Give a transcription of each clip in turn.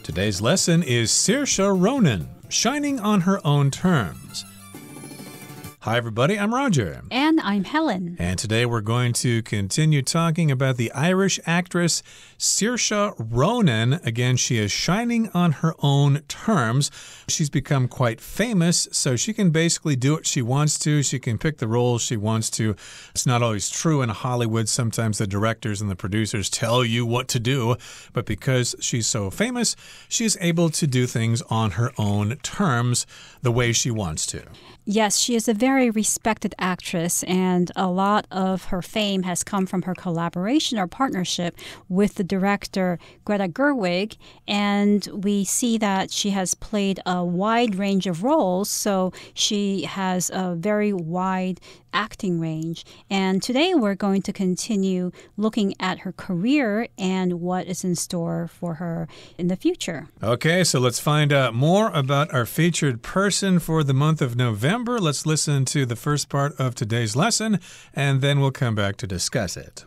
Today's lesson is Saoirse Ronan, shining on her own terms. Hi, everybody. I'm Roger. And I'm Helen. And today we're going to continue talking about the Irish actress Saoirse Ronan. Again, she is shining on her own terms. She's become quite famous, so she can basically do what she wants to. She can pick the roles she wants to. It's not always true in Hollywood. Sometimes the directors and the producers tell you what to do. But because she's so famous, she's able to do things on her own terms the way she wants to. Yes, she is a very respected actress, and a lot of her fame has come from her collaboration or partnership with the director Greta Gerwig, and we see that she has played a wide range of roles, so she has a very wide acting range. And today we're going to continue looking at her career and what is in store for her in the future. Okay, so let's find out more about our featured person for the month of November. Let's listen to the first part of today's lesson, and then we'll come back to discuss it.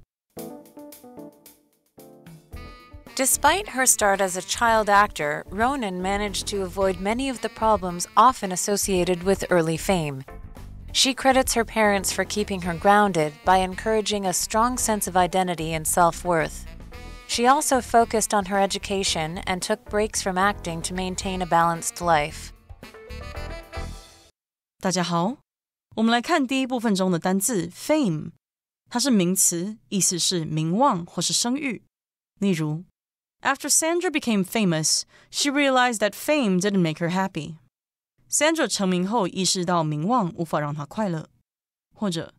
Despite her start as a child actor, Ronan managed to avoid many of the problems often associated with early fame. She credits her parents for keeping her grounded by encouraging a strong sense of identity and self-worth. She also focused on her education and took breaks from acting to maintain a balanced life. 大家好，我们来看第一部分中的单字 fame， 它是名词，意思是名望或是声誉。例如 After Sandra became famous, she realized that fame didn't make her happy. Sandra 成名后意识到名望无法让她快乐。或者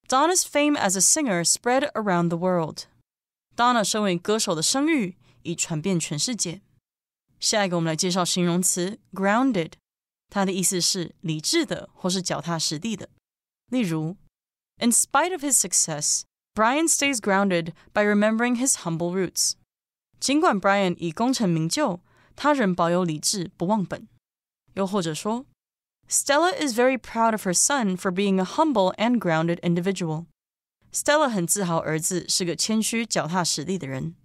Donna's fame as a singer spread around the world. Donna 身为歌手的声誉已传遍全世界。下一个我们来介绍形容词 grounded， 它的意思是理智的或是脚踏实地的。例如 In spite of his success, Brian stays grounded by remembering his humble roots. 尽管 Brian 已功成名就，他仍保有理智不忘本。又或者说 Stella is very proud of her son for being a humble and grounded individual. Stella 很自豪儿子是个谦虚脚踏实地的人。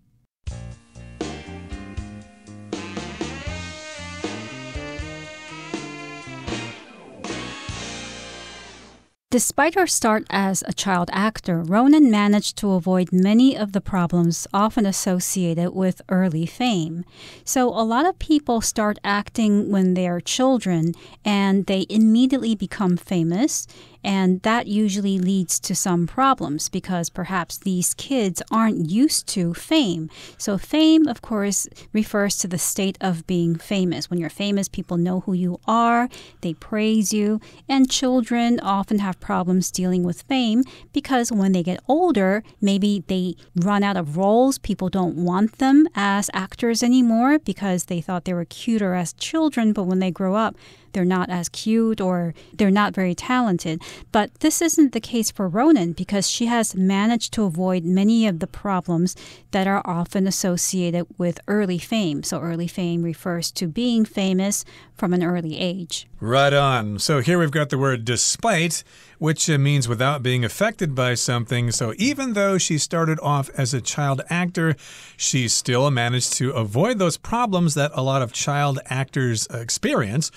Despite her start as a child actor, Ronan managed to avoid many of the problems often associated with early fame. So a lot of people start acting when they're children and they immediately become famous. And that usually leads to some problems because perhaps these kids aren't used to fame. So fame, of course, refers to the state of being famous. When you're famous, people know who you are, they praise you, and children often have problems dealing with fame because when they get older, maybe they run out of roles. People don't want them as actors anymore because they thought they were cuter as children, but when they grow up, they're not as cute or they're not very talented. But this isn't the case for Ronan because she has managed to avoid many of the problems that are often associated with early fame. So early fame refers to being famous from an early age. Right on. So here we've got the word despite, which means without being affected by something. So even though she started off as a child actor, she still managed to avoid those problems that a lot of child actors experience.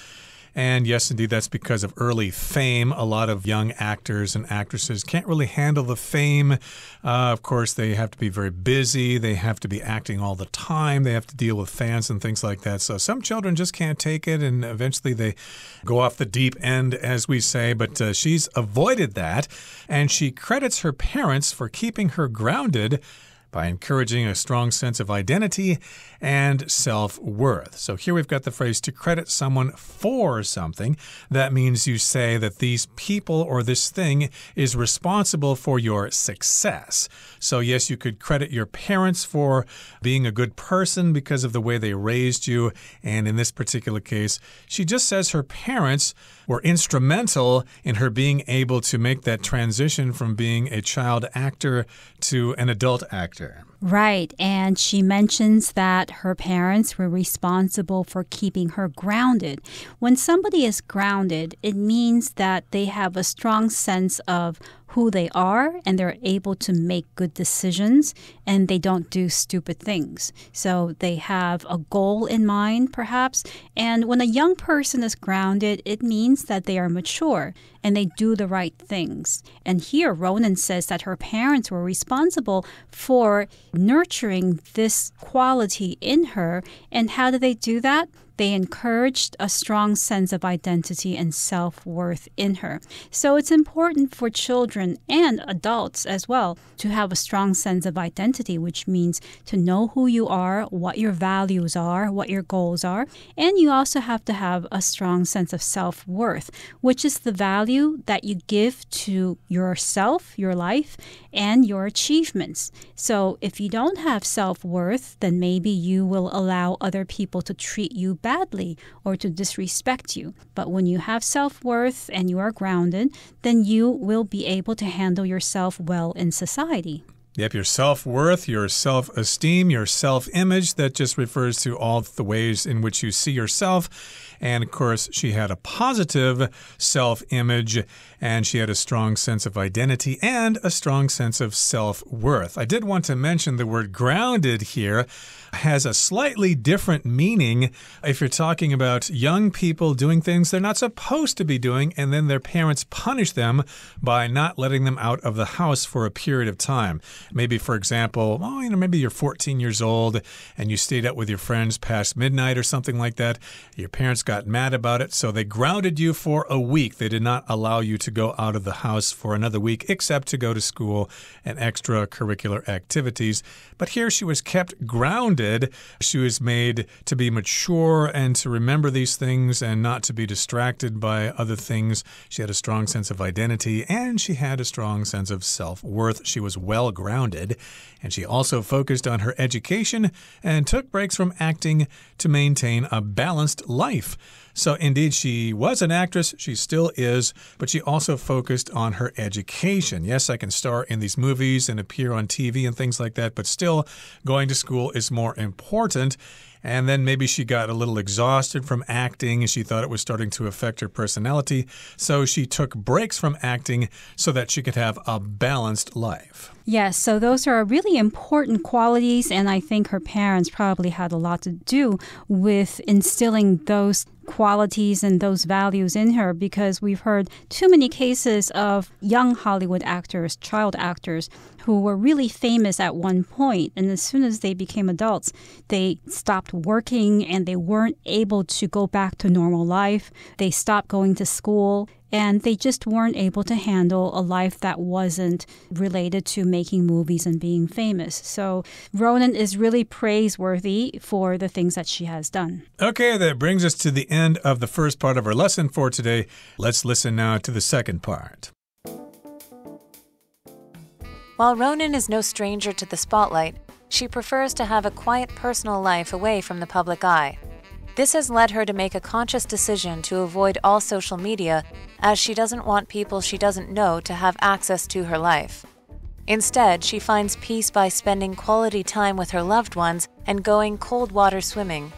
And yes, indeed, that's because of early fame. A lot of young actors and actresses can't really handle the fame. Of course, they have to be very busy. They have to be acting all the time. They have to deal with fans and things like that. So some children just can't take it, and eventually they go off the deep end, as we say. But she's avoided that, and she credits her parents for keeping her grounded by encouraging a strong sense of identity and self-worth. So here we've got the phrase to credit someone for something. That means you say that these people or this thing is responsible for your success. So yes, you could credit your parents for being a good person because of the way they raised you. And in this particular case, she just says her parents were instrumental in her being able to make that transition from being a child actor to an adult actor. Right, and she mentions that her parents were responsible for keeping her grounded. When somebody is grounded, it means that they have a strong sense of who they are and they're able to make good decisions and they don't do stupid things. So they have a goal in mind, perhaps. And when a young person is grounded, it means that they are mature and they do the right things. And here, Ronan says that her parents were responsible for nurturing this quality in her. And how do they do that? They encouraged a strong sense of identity and self-worth in her. So it's important for children and adults as well to have a strong sense of identity, which means to know who you are, what your values are, what your goals are. And you also have to have a strong sense of self-worth, which is the value that you give to yourself, your life, and your achievements. So if you don't have self-worth, then maybe you will allow other people to treat you badly or to disrespect you. But when you have self-worth and you are grounded, then you will be able to handle yourself well in society. Yep, your self-worth, your self-esteem, your self-image, that just refers to all the ways in which you see yourself. And, of course, she had a positive self-image, and she had a strong sense of identity and a strong sense of self-worth. I did want to mention the word grounded here has a slightly different meaning if you're talking about young people doing things they're not supposed to be doing, and then their parents punish them by not letting them out of the house for a period of time. Maybe, for example, maybe you're 14 years old and you stayed up with your friends past midnight or something like that. Your parents got mad about it, so they grounded you for a week. They did not allow you to go out of the house for another week except to go to school and extracurricular activities. But here she was kept grounded. She was made to be mature and to remember these things and not to be distracted by other things. She had a strong sense of identity and she had a strong sense of self-worth. She was well grounded, and she also focused on her education and took breaks from acting to maintain a balanced life. So indeed, she was an actress, she still is, but she also focused on her education. Yes, I can star in these movies and appear on TV and things like that, but still going to school is more important. And then maybe she got a little exhausted from acting and she thought it was starting to affect her personality. So she took breaks from acting so that she could have a balanced life. Yes, so those are really important qualities, and I think her parents probably had a lot to do with instilling those qualities and those values in her, because we've heard too many cases of young Hollywood actors, child actors, who were really famous at one point, and as soon as they became adults, they stopped working and they weren't able to go back to normal life. They stopped going to school. And they just weren't able to handle a life that wasn't related to making movies and being famous. So Ronan is really praiseworthy for the things that she has done. Okay, that brings us to the end of the first part of our lesson for today. Let's listen now to the second part. While Ronan is no stranger to the spotlight, she prefers to have a quiet personal life away from the public eye. This has led her to make a conscious decision to avoid all social media, as she doesn't want people she doesn't know to have access to her life. Instead, she finds peace by spending quality time with her loved ones and going cold water swimming.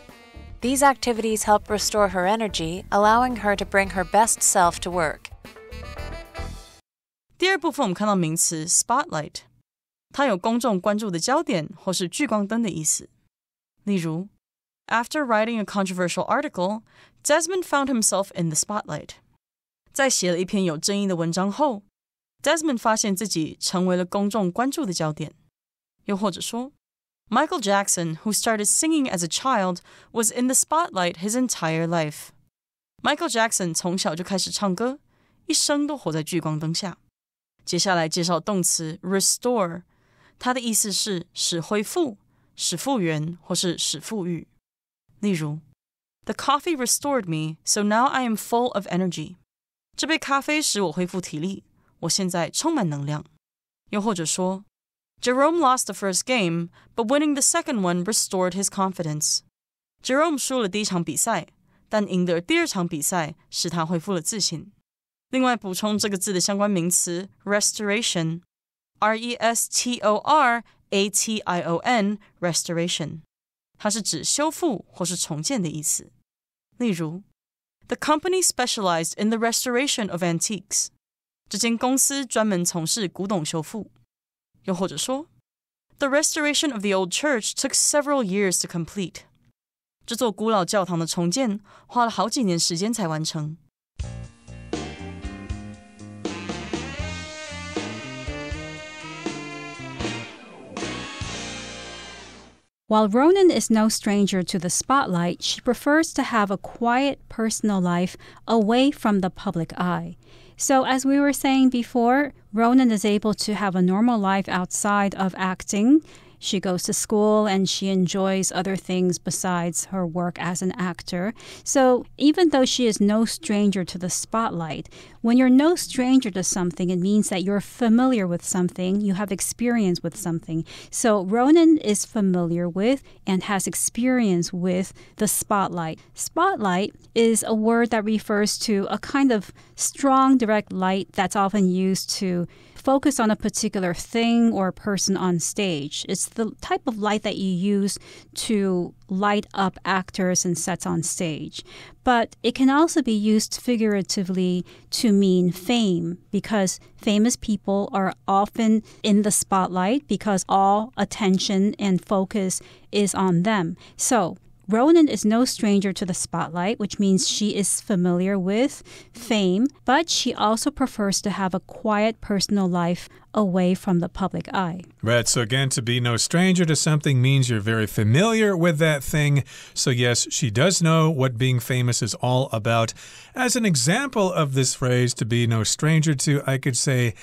These activities help restore her energy, allowing her to bring her best self to work. 第二部分我们看到名词 spotlight， 它有公众关注的焦点或是聚光灯的意思。例如After writing a controversial article, Desmond found himself in the spotlight. 在写了一篇有争议的文章后 Desmond 发现自己成为了公众关注的焦点。又或者说 Michael Jackson, who started singing as a child, was in the spotlight his entire life. Michael Jackson 从小就开始唱歌，一生都活在聚光灯下。接下来介绍动词 restore， 它的意思是使恢复、使复原或是使富裕。例如 The coffee restored me, so now I am full of energy. 这杯咖啡使我恢复体力，我现在充满能量。又或者说 Jerome lost the first game, but winning the second one restored his confidence. Jerome 输了第一场比赛，但赢得第二场比赛使他恢复了自信。另外补充这个字的相关名词 restoration, R-E-S-T-O-R-A-T-I-O-N, restoration. 它是指修复或是重建的意思。例如 The company specialized in the restoration of antiques. 这间公司专门从事古董修复。又或者说 The restoration of the old church took several years to complete. 这座古老教堂的重建花了好几年时间才完成。While Ronan is no stranger to the spotlight, she prefers to have a quiet personal life away from the public eye. So as we were saying before, Ronan is able to have a normal life outside of acting. She goes to school and she enjoys other things besides her work as an actor. So even though she is no stranger to the spotlight, when you're no stranger to something, it means that you're familiar with something, you have experience with something. So Ronan is familiar with and has experience with the spotlight. Spotlight is a word that refers to a kind of strong, direct light that's often used to focus on a particular thing or person on stage. It's the type of light that you use to light up actors and sets on stage. But it can also be used figuratively to mean fame, because famous people are often in the spotlight because all attention and focus is on them. So Ronan is no stranger to the spotlight, which means she is familiar with fame, but she also prefers to have a quiet personal life away from the public eye. Right, so again, to be no stranger to something means you're very familiar with that thing. So yes, she does know what being famous is all about. As an example of this phrase, to be no stranger to, I could say,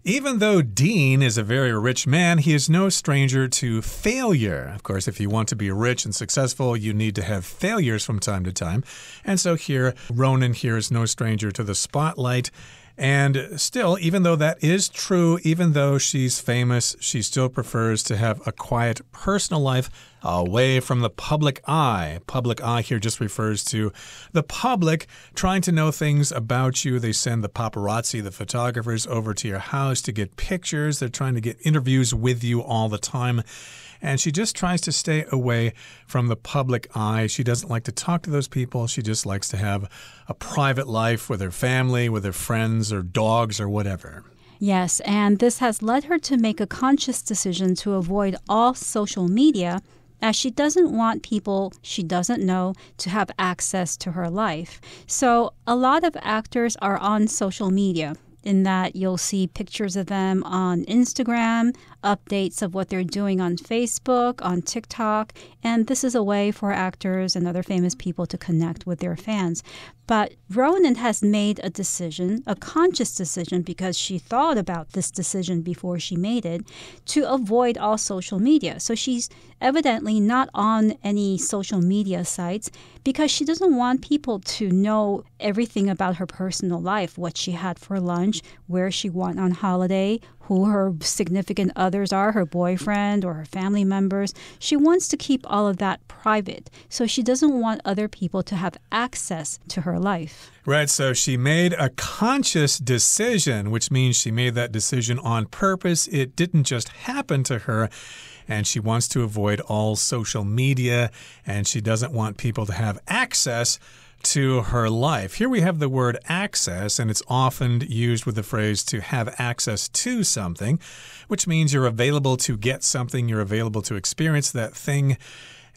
even though Dean is a very rich man, he is no stranger to failure. Of course, if you want to be rich and successful, you need to have failures from time to time. And so here, Ronan here is no stranger to the spotlight. And still, even though that is true, even though she's famous, she still prefers to have a quiet personal life away from the public eye. Public eye here just refers to the public trying to know things about you. They send the paparazzi, the photographers, over to your house to get pictures. They're trying to get interviews with you all the time. And she just tries to stay away from the public eye. She doesn't like to talk to those people. She just likes to have a private life with her family, with her friends or dogs or whatever. Yes, and this has led her to make a conscious decision to avoid all social media, as she doesn't want people she doesn't know to have access to her life. So a lot of actors are on social media, in that you'll see pictures of them on Instagram, updates of what they're doing on Facebook, on TikTok, and this is a way for actors and other famous people to connect with their fans. But Ronan has made a decision, a conscious decision, because she thought about this decision before she made it, to avoid all social media. So she's evidently not on any social media sites because she doesn't want people to know everything about her personal life, what she had for lunch, where she went on holiday, who her significant others are, her boyfriend or her family members. She wants to keep all of that private, so she doesn't want other people to have access to her life. Right, so she made a conscious decision, which means she made that decision on purpose. It didn't just happen to her. And she wants to avoid all social media, and she doesn't want people to have access to her life. Here we have the word access, and it's often used with the phrase to have access to something, which means you're available to get something, you're available to experience that thing.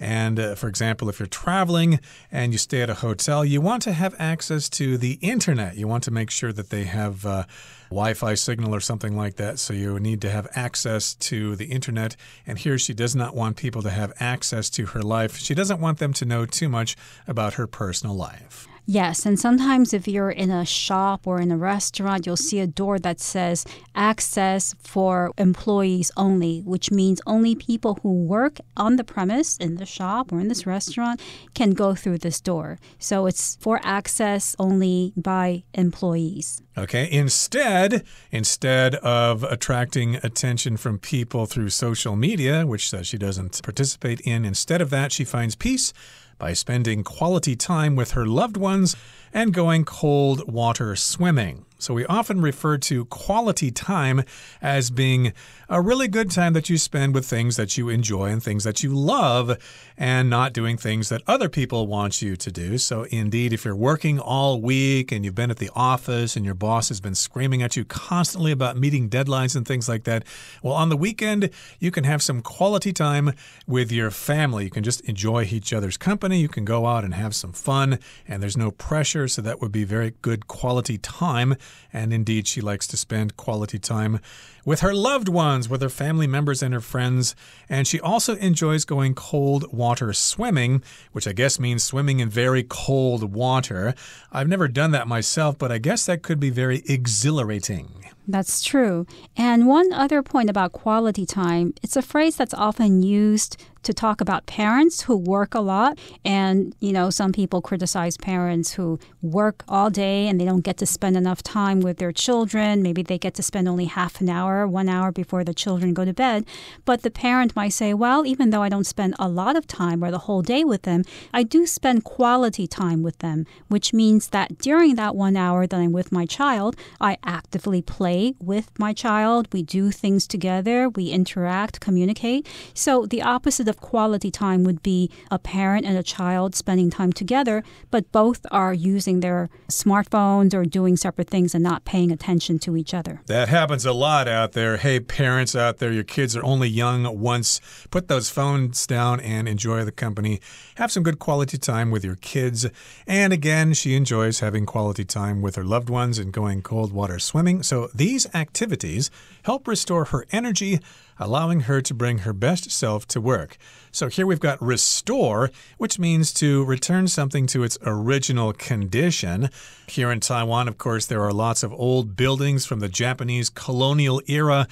And for example, if you're traveling and you stay at a hotel, you want to have access to the internet. You want to make sure that they have Wi-Fi signal or something like that. So you need to have access to the internet. And here she does not want people to have access to her life. She doesn't want them to know too much about her personal life. Yes, and sometimes if you're in a shop or in a restaurant, you'll see a door that says access for employees only, which means only people who work on the premise in the shop or in this restaurant can go through this door. So it's for access only by employees. Okay, instead of attracting attention from people through social media, which she doesn't participate in, instead of that, she finds peace by spending quality time with her loved ones and going cold water swimming. So we often refer to quality time as being a really good time that you spend with things that you enjoy and things that you love and not doing things that other people want you to do. So indeed, if you're working all week and you've been at the office and your boss has been screaming at you constantly about meeting deadlines and things like that, well, on the weekend, you can have some quality time with your family. You can just enjoy each other's company. You can go out and have some fun, and there's no pressure, so that would be very good quality time. And indeed, she likes to spend quality time with her loved ones, with her family members and her friends. And she also enjoys going cold water swimming, which I guess means swimming in very cold water. I've never done that myself, but I guess that could be very exhilarating. That's true. And one other point about quality time, it's a phrase that's often used to talk about parents who work a lot. And, some people criticize parents who work all day and they don't get to spend enough time with their children. Maybe they get to spend only half an hour, 1 hour before the children go to bed. But the parent might say, well, even though I don't spend a lot of time or the whole day with them, I do spend quality time with them, which means that during that 1 hour that I'm with my child, I actively play with my child. We do things together. We interact, communicate. So the opposite of quality time would be a parent and a child spending time together, but both are using their smartphones or doing separate things and not paying attention to each other. That happens a lot out there. Hey, parents out there, your kids are only young once. Put those phones down and enjoy the company. Have some good quality time with your kids. And again, she enjoys having quality time with her loved ones and going cold water swimming. So these activities help restore her energy, allowing her to bring her best self to work. So here we've got restore, which means to return something to its original condition. Here in Taiwan, of course, there are lots of old buildings from the Japanese colonial era.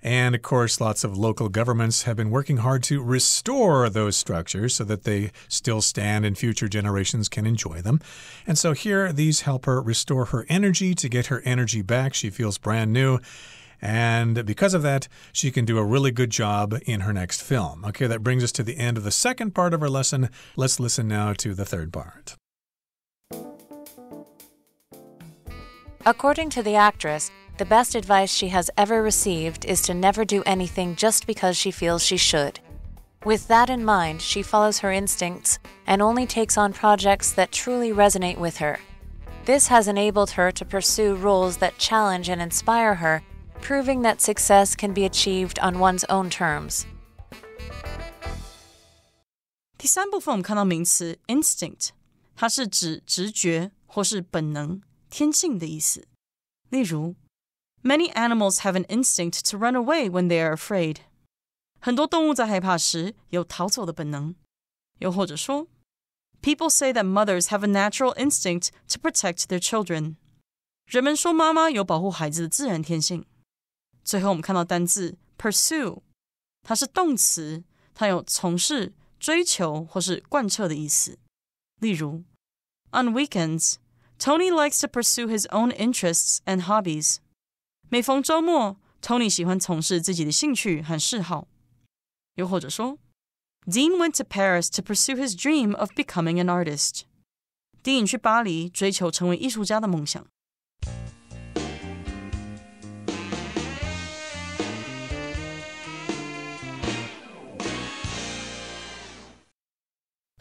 And of course, lots of local governments have been working hard to restore those structures so that they still stand and future generations can enjoy them. And so here, these help her restore her energy, to get her energy back. She feels brand new. And because of that, she can do a really good job in her next film. Okay, that brings us to the end of the second part of our lesson. Let's listen now to the third part. According to the actress, the best advice she has ever received is to never do anything just because she feels she should. With that in mind, she follows her instincts and only takes on projects that truly resonate with her. This has enabled her to pursue roles that challenge and inspire her, proving that success can be achieved on one's own terms. 第三部分我们看到名词 instinct， 它是指直觉或是本能、天性的意思。例如 Many animals have an instinct to run away when they are afraid. 很多动物在害怕时有逃走的本能。又或者说 People say that mothers have a natural instinct to protect their children. 人们说妈妈有保护孩子的自然天性。最后我们看到单字 pursue， 它是动词，它有从事、追求或是贯彻的意思。例如 On weekends, Tony likes to pursue his own interests and hobbies. 每逢周末 Tony 喜欢从事自己的兴趣和嗜好。又或者说 Dean went to Paris to pursue his dream of becoming an artist. 丁颖去巴黎追求成为艺术家的梦想。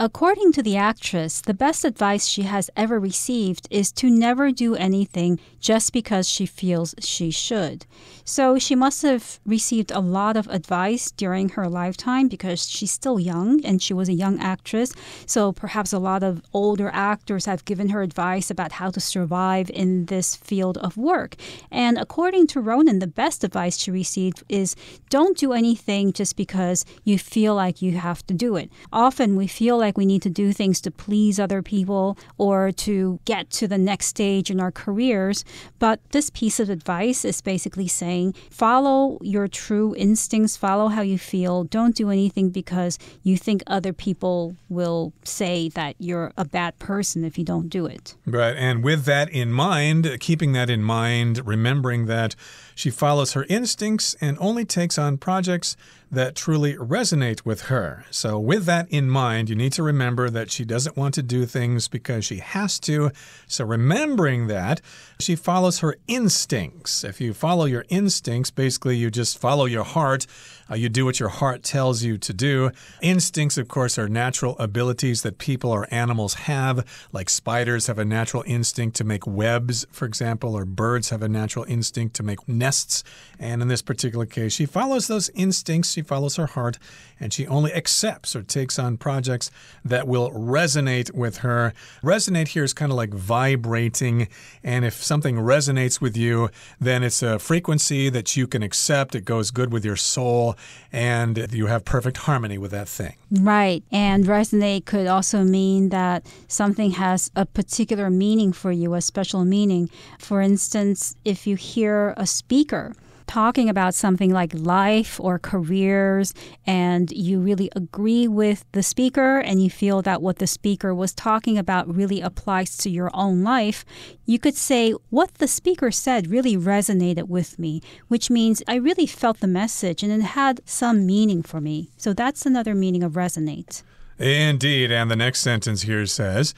According to the actress, the best advice she has ever received is to never do anything just because she feels she should. So she must have received a lot of advice during her lifetime because she's still young and she was a young actress. So perhaps a lot of older actors have given her advice about how to survive in this field of work. And according to Ronan, the best advice she received is don't do anything just because you feel like you have to do it. Often we feel like we need to do things to please other people or to get to the next stage in our careers. But this piece of advice is basically saying, follow your true instincts, follow how you feel. Don't do anything because you think other people will say that you're a bad person if you don't do it. Right. And with that in mind, keeping that in mind, remembering that She follows her instincts and only takes on projects that truly resonate with her. So with that in mind, you need to remember that she doesn't want to do things because she has to. So remembering that, she follows her instincts. If you follow your instincts, basically you just follow your heart. You do what your heart tells you to do. Instincts, of course, are natural abilities that people or animals have, like spiders have a natural instinct to make webs, for example, or birds have a natural instinct to make nests. And in this particular case, she follows those instincts, she follows her heart, and she only accepts or takes on projects that will resonate with her. Resonate here is kind of like vibrating, and if something resonates with you, then it's a frequency that you can accept. It goes good with your soul, and you have perfect harmony with that thing. Right. And resonate could also mean that something has a particular meaning for you, a special meaning. For instance, if you hear a speaker talking about something like life or careers, and you really agree with the speaker and you feel that what the speaker was talking about really applies to your own life, you could say, what the speaker said really resonated with me, which means I really felt the message and it had some meaning for me. So that's another meaning of resonate. Indeed. And the next sentence here says,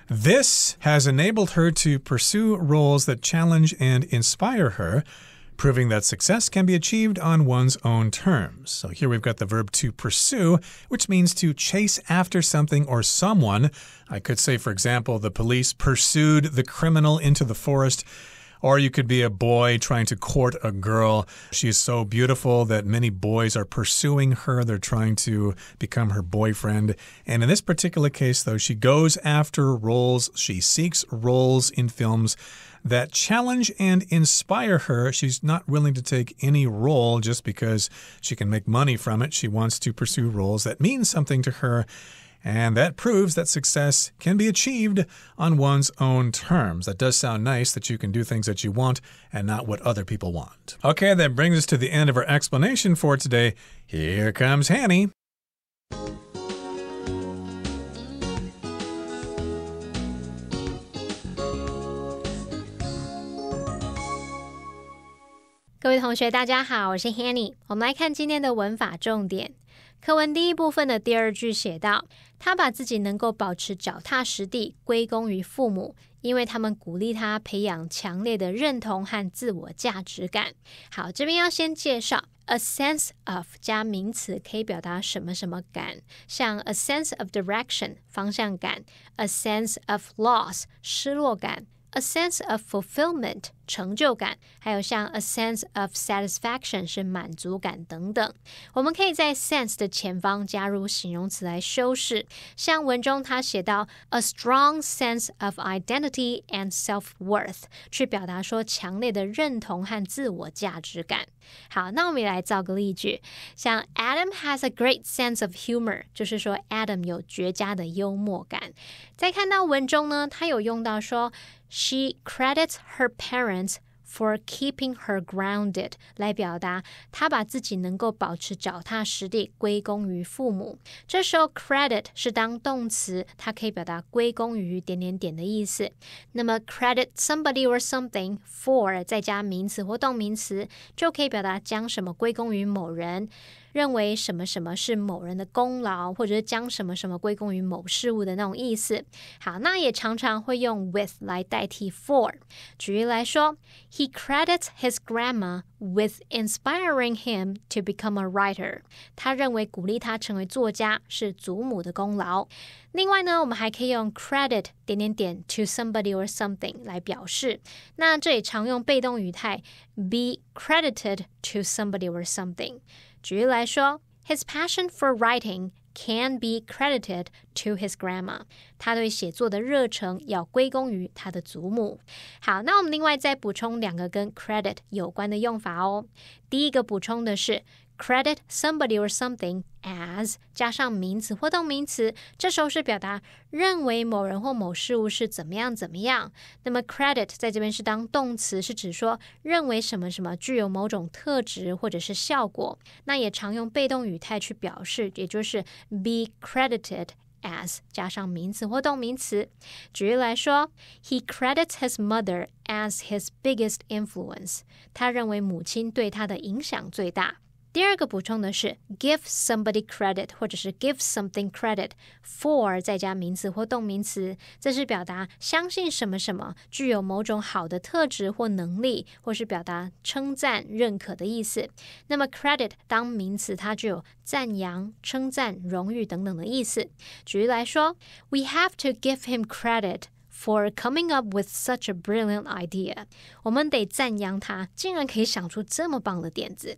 this has enabled her to pursue roles that challenge and inspire her, proving that success can be achieved on one's own terms. So here we've got the verb to pursue, which means to chase after something or someone. I could say, for example, the police pursued the criminal into the forest. Or you could be a boy trying to court a girl. She's so beautiful that many boys are pursuing her. They're trying to become her boyfriend. And in this particular case, though, she goes after roles. She seeks roles in films that challenge and inspire her. She's not willing to take any role just because she can make money from it. She wants to pursue roles that mean something to her. And that proves that success can be achieved on one's own terms. That does sound nice, that you can do things that you want and not what other people want. Okay, that brings us to the end of our explanation for today. Here comes Hanny. 各位同学大家好，我是 Hanny。 我们来看今天的文法重点。课文第一部分的第二句写道，他把自己能够保持脚踏实地归功于父母，因为他们鼓励他培养强烈的认同和自我价值感。好，这边要先介绍 a sense of 加名词可以表达什么什么感，像 a sense of direction 方向感， a sense of loss 失落感， a sense of fulfillment 成就感，还有像 a sense of satisfaction 是满足感等等。我们可以在 sense 的前方加入形容词来修饰，像文中他写到 a strong sense of identity and self-worth 去表达说强烈的认同和自我价值感。好，那我们也来造个例句，像 Adam has a great sense of humor 就是说 Adam 有绝佳的幽默感。再看到文中呢，他有用到说She credits her parents for keeping her grounded 来表达她把自己能够保持脚踏实地归功于父母。这时候 credit 是当动词，它可以表达归功于点点点的意思。那么 credit somebody or something for 再加名词或动名词，就可以表达将什么归功于某人，认为什么什么是某人的功劳，或者是将什么什么归功于某事物的那种意思。好，那也常常会用 with 来代替 for。举例来说， He credits his grandma with inspiring him to become a writer. 他认为鼓励他成为作家是祖母的功劳。另外呢，我们还可以用 credit 点点点 to somebody or something 来表示。那这里常用被动语态 be credited to somebody or something。举例来说 His passion for writing can be credited to his grandma. 他对写作的热忱要归功于他的祖母。好，那我们另外再补充两个跟 credit 有关的用法哦。第一个补充的是credit somebody or something as 加上名词或动名词，这时候是表达认为某人或某事物是怎么样怎么样。那么 credit 在这边是当动词，是指说认为什么什么具有某种特质或者是效果。那也常用被动语态去表示，也就是 be credited as 加上名词或动名词。举例来说 He credits his mother as his biggest influence. 他认为母亲对他的影响最大。第二个补充的是 give somebody credit 或者是 give something credit for 再加名词或动名词，这是表达相信什么什么具有某种好的特质或能力，或是表达称赞认可的意思。那么 credit 当名词它具有赞扬称赞荣誉等等的意思。举例来说 We have to give him credit for coming up with such a brilliant idea. 我们得赞扬他竟然可以想出这么棒的点子。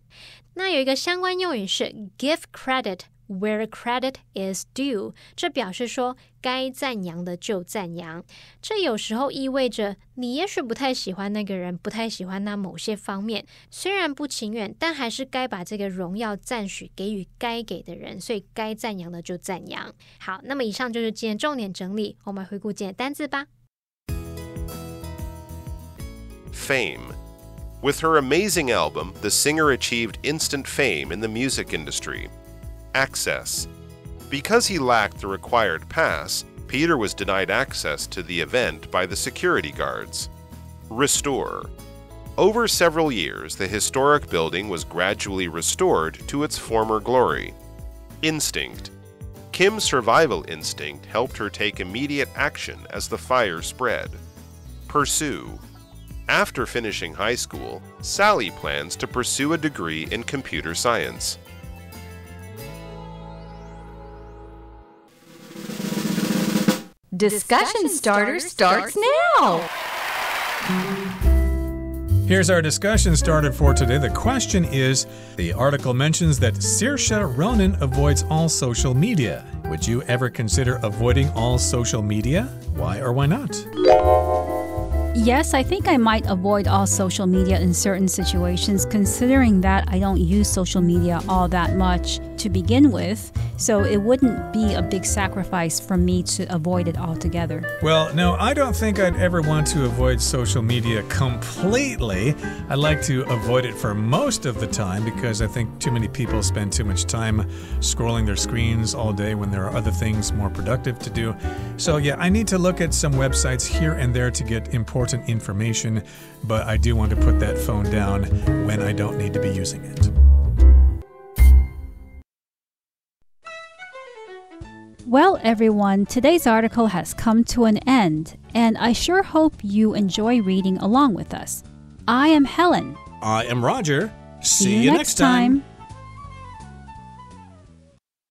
那有一个相关用语是 give credit where credit is due. 这表示说该赞扬的就赞扬。这有时候意味着你也许不太喜欢那个人，不太喜欢他某些方面，虽然不情愿，但还是该把这个荣耀赞许给予该给的人，所以该赞扬的就赞扬。好，那么以上就是今天重点整理，我们回顾今天的单字吧。Fame. With her amazing album, the singer achieved instant fame in the music industry. Access. Because he lacked the required pass, Peter was denied access to the event by the security guards. Restore. Over several years, the historic building was gradually restored to its former glory. Instinct. Kim's survival instinct helped her take immediate action as the fire spread. Pursue. After finishing high school, Sally plans to pursue a degree in computer science. Discussion starter starts now! Here's our discussion starter for today. The question is, the article mentions that Saoirse Ronan avoids all social media. Would you ever consider avoiding all social media? Why or why not? Yes, I think I might avoid all social media in certain situations, considering that I don't use social media all that much to begin with, so it wouldn't be a big sacrifice for me to avoid it altogether. Well, no, I don't think I'd ever want to avoid social media completely. I like to avoid it for most of the time because I think too many people spend too much time scrolling their screens all day when there are other things more productive to do. So yeah, I need to look at some websites here and there to get important information, but I do want to put that phone down when I don't need to be using it. Well, everyone, today's article has come to an end, and I sure hope you enjoy reading along with us. I am Helen. I am Roger. See you next time.